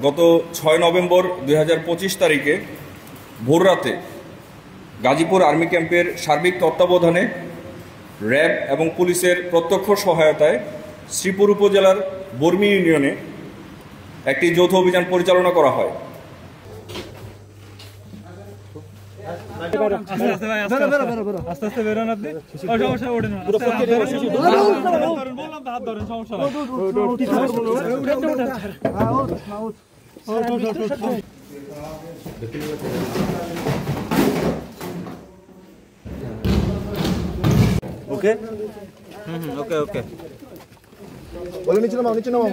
গত 6 নভেম্বর 2025 তারিখে ভোররাতে গাজীপুর আর্মি ক্যাম্পের সার্বিক তত্ত্বাবধানে র্যাব এবং পুলিশের প্রত্যক্ষ সহায়তায় শ্রীপুর উপজেলার বর্মি ইউনিয়নে একটি যৌথ অভিযান পরিচালনা করা হয়। ওকে ওকে ওকে বলে নিচে নামাও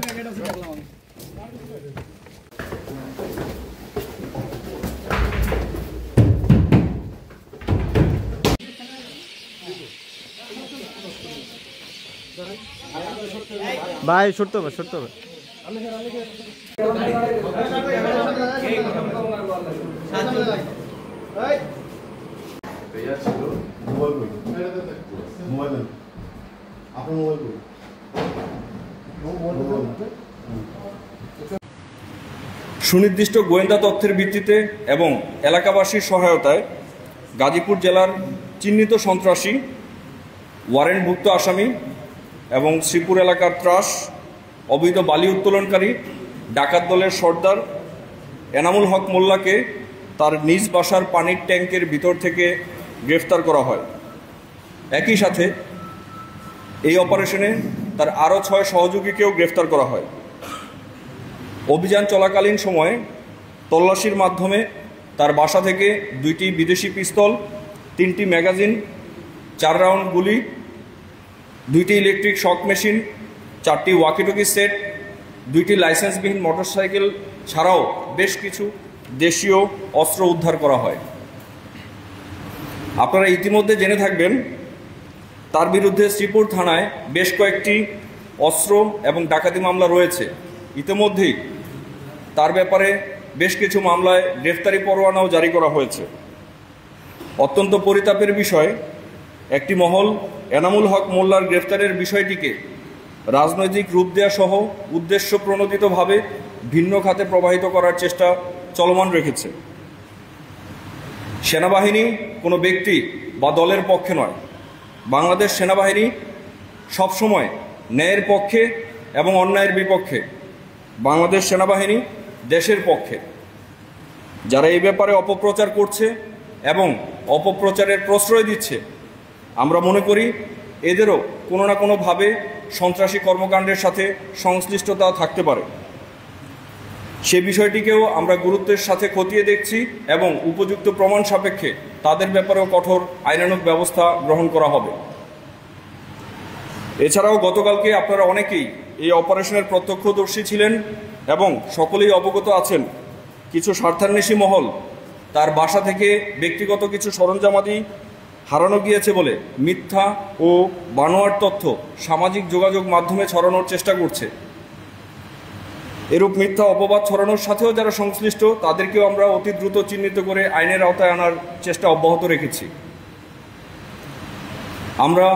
ভাই সরতে হবে সুনির্দিষ্ট গোয়েন্দা তথ্যের ভিত্তিতে এবং এলাকাবাসীর সহায়তায় গাজীপুর জেলার চিহ্নিত সন্ত্রাসী, ওয়ারেন্টভুক্ত আসামি এবং শ্রীপুর এলাকার ত্রাস, অবৈধ বালি উত্তোলনকারী ডাকাত দলের সর্দার এনামুল হক মোল্লাকে তার নিজ বাসার পানির ট্যাঙ্কের ভিতর থেকে গ্রেফতার করা হয়। একই সাথে এই অপারেশনে তার আরও 6 সহযোগীকেও গ্রেফতার করা হয়। অভিযান চলাকালীন সময়ে তল্লাশির মাধ্যমে তার বাসা থেকে 2টি বিদেশি পিস্তল, 3টি ম্যাগাজিন, 4 রাউন্ড গুলি, 2টি ইলেকট্রিক শক মেশিন, 4টি ওয়াকিটকি সেট, 2টি লাইসেন্সবিহীন মোটরসাইকেল ছাড়াও বেশ কিছু দেশীয় অস্ত্র উদ্ধার করা হয়। আপনারা ইতিমধ্যে জেনে থাকবেন তার বিরুদ্ধে শ্রীপুর থানায় বেশ কয়েকটি অস্ত্র এবং ডাকাতি মামলা রয়েছে। ইতিমধ্যেই তার ব্যাপারে বেশ কিছু মামলায় গ্রেফতারি পরোয়ানাও জারি করা হয়েছে। অত্যন্ত পরিতাপের বিষয়, একটি মহল এনামুল হক মোল্লার গ্রেফতারের বিষয়টিকে রাজনৈতিক রূপ দেওয়া সহ উদ্দেশ্য প্রণোদিতভাবে ভিন্ন খাতে প্রবাহিত করার চেষ্টা চলমান রেখেছে। সেনাবাহিনী কোনো ব্যক্তি বা দলের পক্ষে নয়। বাংলাদেশ সেনাবাহিনী সবসময় ন্যায়ের পক্ষে এবং অন্যায়ের বিপক্ষে। বাংলাদেশ সেনাবাহিনী দেশের পক্ষে। যারা এই ব্যাপারে অপপ্রচার করছে এবং অপপ্রচারের প্রশ্রয় দিচ্ছে, আমরা মনে করি এদেরও কোনো না কোনোভাবে সন্ত্রাসী কর্মকাণ্ডের সাথে সংশ্লিষ্টতা থাকতে পারে। সে বিষয়টিকেও আমরা গুরুত্বের সাথে খতিয়ে দেখছি এবং উপযুক্ত প্রমাণ সাপেক্ষে তাদের ব্যাপারেও কঠোর আইনানুগ ব্যবস্থা গ্রহণ করা হবে। এছাড়াও গতকালকে আপনারা অনেকেই এই অপারেশনের প্রত্যক্ষদর্শী ছিলেন এবং সকলেই অবগত আছেন কিছু স্বার্থান্বেষী মহল তার বাসা থেকে ব্যক্তিগত কিছু সরঞ্জামাদি হারানো গিয়েছে বলে মিথ্যা ও বানোয়ার তথ্য সামাজিক যোগাযোগ মাধ্যমে ছড়ানোর চেষ্টা করছে। এরূপ মিথ্যা অপবাদ ছড়ানোর সাথেও যারা সংশ্লিষ্ট তাদেরকেও আমরা অতি দ্রুত চিহ্নিত করে আইনের আওতায় আনার চেষ্টা অব্যাহত রেখেছি। আমরা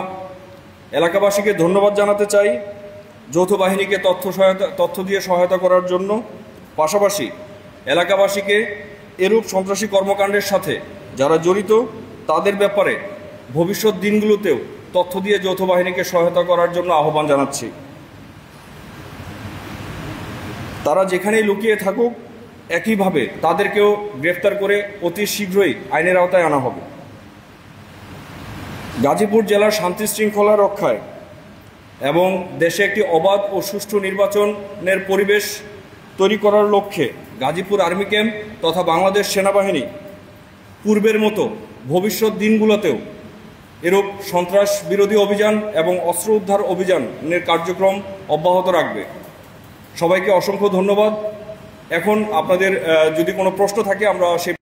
এলাকাবাসীকে ধন্যবাদ জানাতে চাই যৌথ বাহিনীকে তথ্য দিয়ে সহায়তা করার জন্য। পাশাপাশি এলাকাবাসীকে এরূপ সন্ত্রাসী কর্মকাণ্ডের সাথে যারা জড়িত তাদের ব্যাপারে ভবিষ্যৎ দিনগুলোতেও তথ্য দিয়ে যৌথ বাহিনীকে সহায়তা করার জন্য আহ্বান জানাচ্ছি। তারা যেখানেই লুকিয়ে থাকুক একইভাবে তাদেরকেও গ্রেফতার করে অতি শীঘ্রই আইনের আওতায় আনা হবে। গাজীপুর জেলার শান্তি শৃঙ্খলা রক্ষায় এবং দেশে একটি অবাধ ও সুষ্ঠু নির্বাচনের পরিবেশ তৈরি করার লক্ষ্যে গাজীপুর আর্মি ক্যাম্প তথা বাংলাদেশ সেনাবাহিনী পূর্বের মতো ভবিষ্যৎ দিনগুলোতেও এরূপ সন্ত্রাস বিরোধী অভিযান এবং অস্ত্র উদ্ধার অভিযানের কার্যক্রম অব্যাহত রাখবে। সবাইকে অসংখ্য ধন্যবাদ। এখন আপনাদের যদি কোনো প্রশ্ন থাকে আমরা সেই